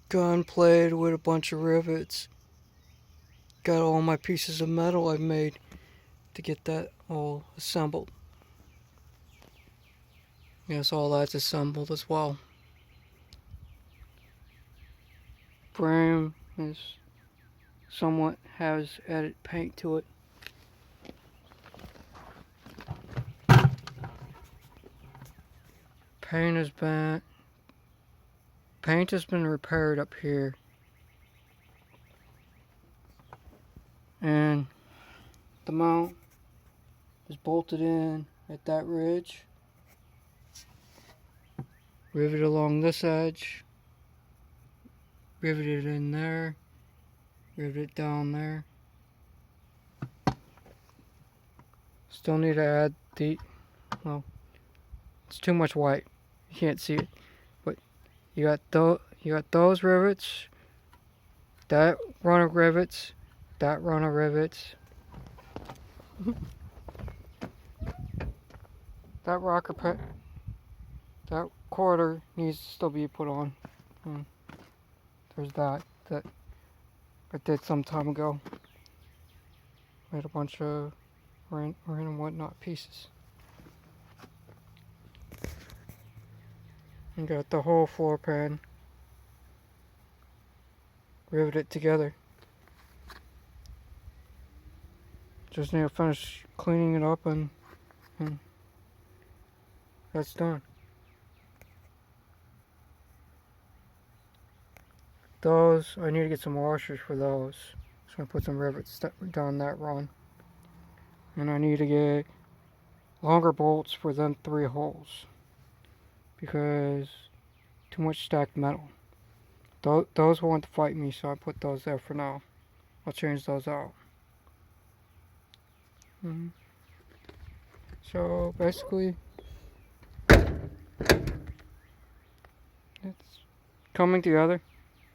gun played with a bunch of rivets. Got all my pieces of metal I made to get that all assembled. Yes, all that's assembled as well. Frame is somewhat has added paint to it. Paint has been repaired up here, and the mount is bolted in at that ridge, riveted along this edge, riveted in there, riveted down there. Still need to add well, it's too much white, you can't see it, but you got those rivets, that run of rivets, that run of rivets. That rocker that quarter needs to still be put on. There's that I did some time ago. Made a bunch of random whatnot pieces. And got the whole floor pan riveted together. Just need to finish cleaning it up and that's done. Those, I need to get some washers for those. So I'm gonna put some rivets down that run. And I need to get longer bolts for them 3 holes. Because too much stacked metal. Those won't fight me, so I put those there for now. I'll change those out. So basically, it's coming together.